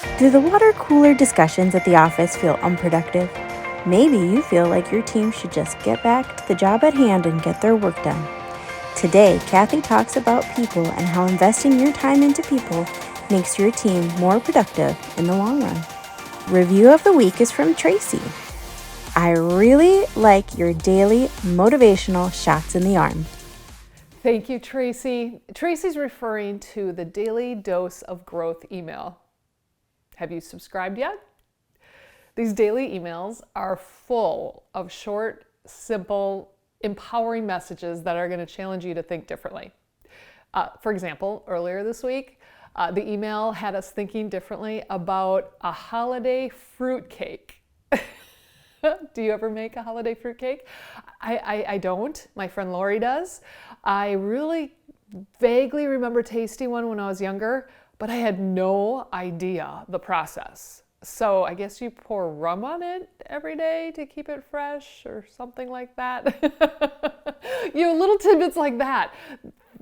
Do the water cooler discussions at the office feel unproductive? Maybe you feel like your team should just get back to the job at hand and get their work done. Today, Kathy talks about people and how investing your time into people makes your team more productive in the long run. Review of the week is from Tracy. I really like your daily motivational shots in the arm. Thank you, Tracy. Tracy's referring to the Daily Dose of Growth email. Have you subscribed yet? These daily emails are full of short, simple, empowering messages that are going to challenge you to think differently. For example, earlier this week, the email had us thinking differently about a holiday fruitcake. Do you ever make a holiday fruitcake? I don't. My friend Lori does. I really vaguely remember tasting one when I was younger, but I had no idea the process. So I guess you pour rum on it every day to keep it fresh or something like that. Little tidbits like that.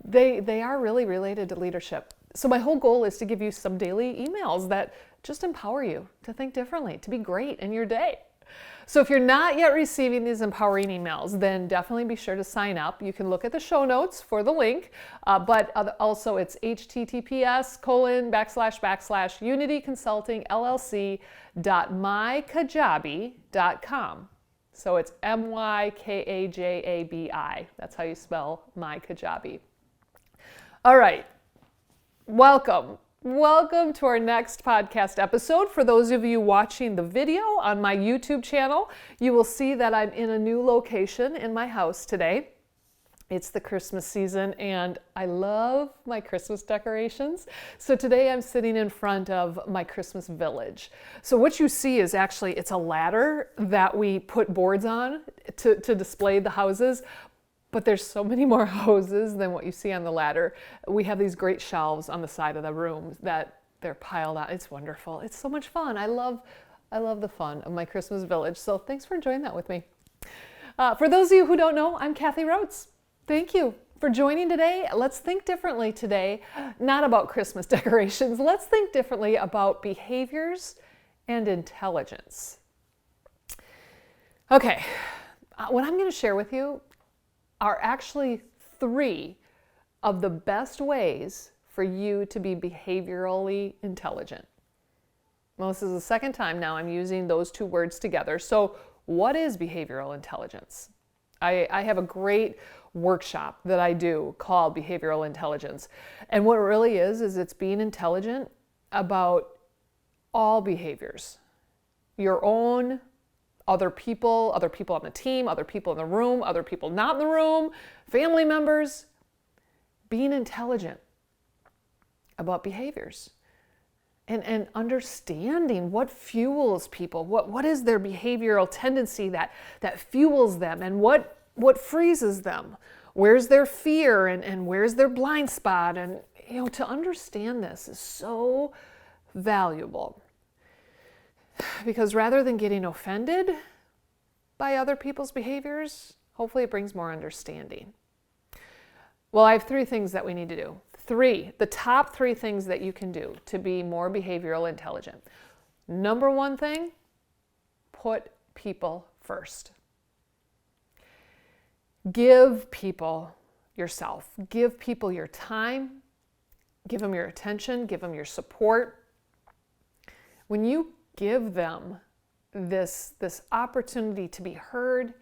They are really related to leadership. So my whole goal is to give you some daily emails that just empower you to think differently, to be great in your day. So if you're not yet receiving these empowering emails, then definitely be sure to sign up. You can look at the show notes for the link, but also it's https://unityconsultingllc.mykajabi.com. So it's MYKAJABI. That's how you spell My Kajabi. All right, welcome. Welcome to our next podcast episode. For those of you watching the video on my YouTube channel, you will see that I'm in a new location in my house today. It's the Christmas season and I love my Christmas decorations. So today I'm sitting in front of my Christmas village. So what you see is actually, it's a ladder that we put boards on to display the houses. But there's so many more hoses than what you see on the ladder. We have these great shelves on the side of the room that they're piled out. It's wonderful. It's so much fun. I love the fun of my Christmas village. So thanks for enjoying that with me. For those of you who don't know, I'm Kathy Rhodes. Thank you for joining today. Let's think differently today, not about Christmas decorations. Let's think differently about behaviors and intelligence. Okay, what I'm going to share with you are actually 3 of the best ways for you to be behaviorally intelligent. Well, this is the second time now I'm using those 2 words together. So what is behavioral intelligence? I have a great workshop that I do called Behavioral Intelligence. And what it really is it's being intelligent about all behaviors. Your own, other people on the team, other people in the room, other people not in the room, family members. Being intelligent about behaviors and understanding what fuels people, what is their behavioral tendency that fuels them and what freezes them. Where's their fear and where's their blind spot? And to understand this is so valuable. Because rather than getting offended by other people's behaviors, hopefully it brings more understanding. Well, I have 3 things that we need to do. The top 3 things that you can do to be more behavioral intelligent. Number 1 thing, put people first. Give people yourself. Give people your time. Give them your attention. Give them your support. When you give them this opportunity to be heard,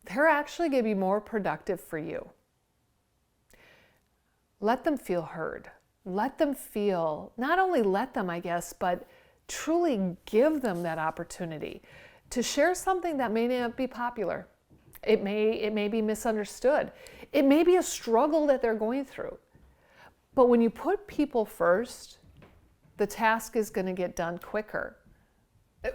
they're actually going to be more productive for you. Let them feel heard. Let them feel, not only let them, I guess, but truly give them that opportunity to share something that may not be popular. It may be misunderstood. It may be a struggle that they're going through. But when you put people first, the task is going to get done quicker.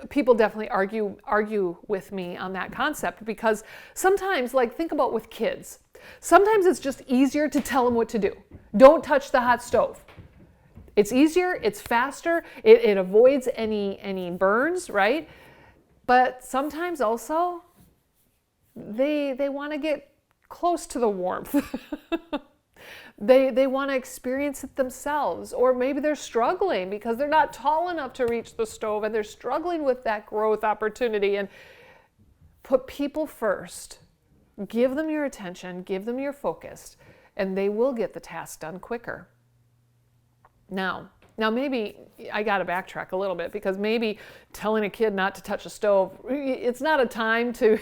People definitely argue with me on that concept because sometimes, think about with kids, sometimes it's just easier to tell them what to do. Don't touch the hot stove. It's easier, it's faster, it avoids any burns, right? But sometimes also they want to get close to the warmth. They want to experience it themselves, or maybe they're struggling because they're not tall enough to reach the stove and they're struggling with that growth opportunity. And put people first. Give them your attention, give them your focus, and they will get the task done quicker. Now maybe I got to backtrack a little bit, because maybe telling a kid not to touch a stove, it's not a time to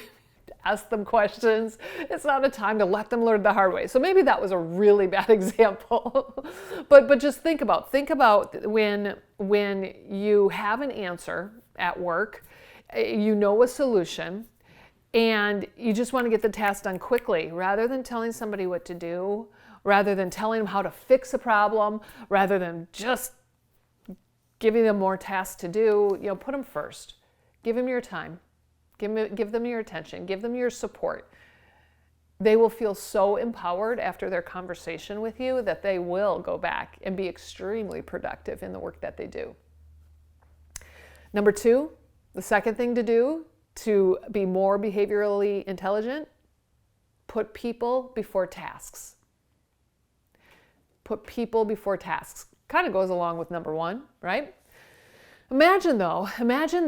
ask them questions. It's not a time to let them learn the hard way. So maybe that was a really bad example. but just think about when you have an answer at work, you know a solution, and you just want to get the task done quickly, rather than telling somebody what to do, rather than telling them how to fix a problem, rather than just giving them more tasks to do. Put them first. Give them your time. Give them your attention. Give them your support. They will feel so empowered after their conversation with you that they will go back and be extremely productive in the work that they do. Number 2, the second thing to do to be more behaviorally intelligent, put people before tasks. Put people before tasks. Kind of goes along with number 1, right? Imagine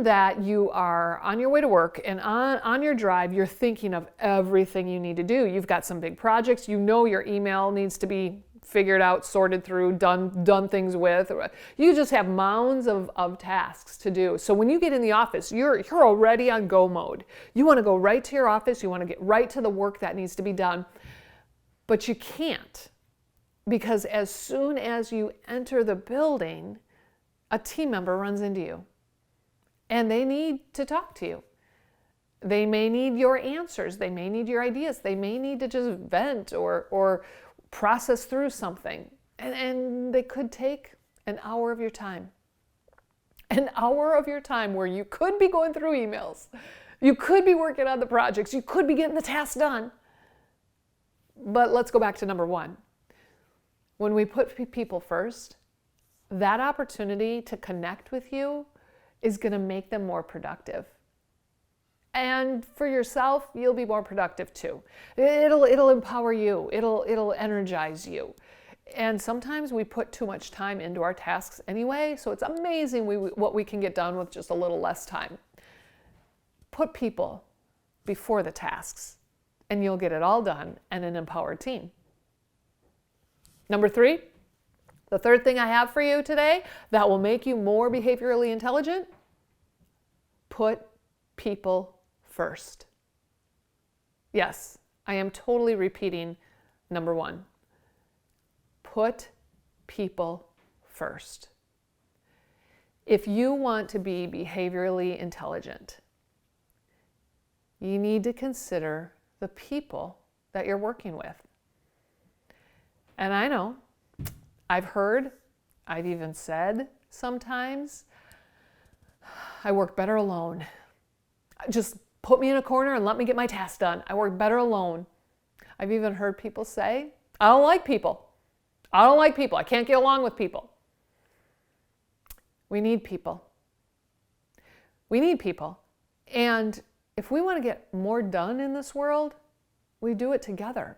that you are on your way to work, and on your drive, you're thinking of everything you need to do. You've got some big projects. Your email needs to be figured out, sorted through, done things with. You just have mounds of tasks to do. So when you get in the office, you're already on go mode. You want to go right to your office. You want to get right to the work that needs to be done. But you can't, because as soon as you enter the building, a team member runs into you, and they need to talk to you. They may need your answers. They may need your ideas. They may need to just vent or process through something. And they could take an hour of your time. An hour of your time where you could be going through emails. You could be working on the projects. You could be getting the tasks done. But let's go back to number 1. When we put people first, that opportunity to connect with you is going to make them more productive. And for yourself, you'll be more productive too. It'll empower you. It'll energize you. And sometimes we put too much time into our tasks anyway, so it's amazing what we can get done with just a little less time. Put people before the tasks, and you'll get it all done and an empowered team. Number 3. The third thing I have for you today that will make you more behaviorally intelligent: put people first. Yes, I am totally repeating number 1. Put people first. If you want to be behaviorally intelligent, you need to consider the people that you're working with. And I know, I've heard, I've even said sometimes, I work better alone. Just put me in a corner and let me get my task done. I work better alone. I've even heard people say, I don't like people. I don't like people. I can't get along with people. We need people. We need people. And if we want to get more done in this world, we do it together.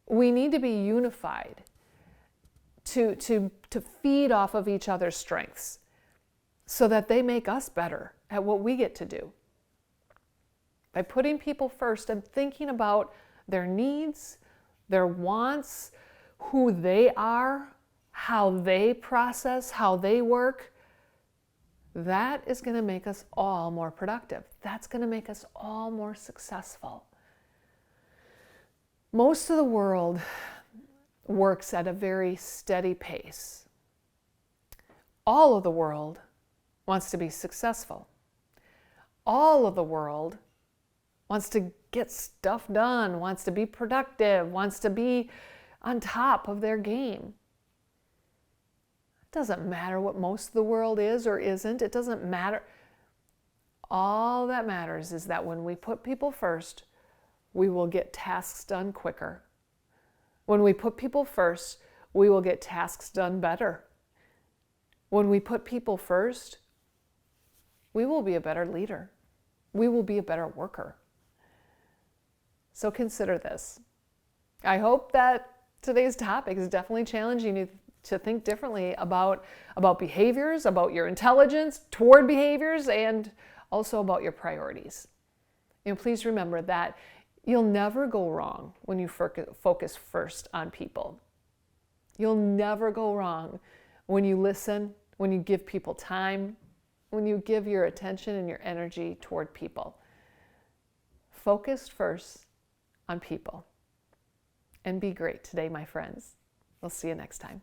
We need to be unified to feed off of each other's strengths so that they make us better at what we get to do. By putting people first and thinking about their needs, their wants, who they are, how they process, how they work, that is going to make us all more productive. That's going to make us all more successful. Most of the world works at a very steady pace. All of the world wants to be successful. All of the world wants to get stuff done, wants to be productive, wants to be on top of their game. It doesn't matter what most of the world is or isn't. It doesn't matter. All that matters is that when we put people first, we will get tasks done quicker. When we put people first, we will get tasks done better. When we put people first, we will be a better leader. We will be a better worker. So consider this. I hope that today's topic is definitely challenging you to think differently about behaviors, about your intelligence toward behaviors, and also about your priorities. Please remember that you'll never go wrong when you focus first on people. You'll never go wrong when you listen, when you give people time, when you give your attention and your energy toward people. Focus first on people. And be great today, my friends. We'll see you next time.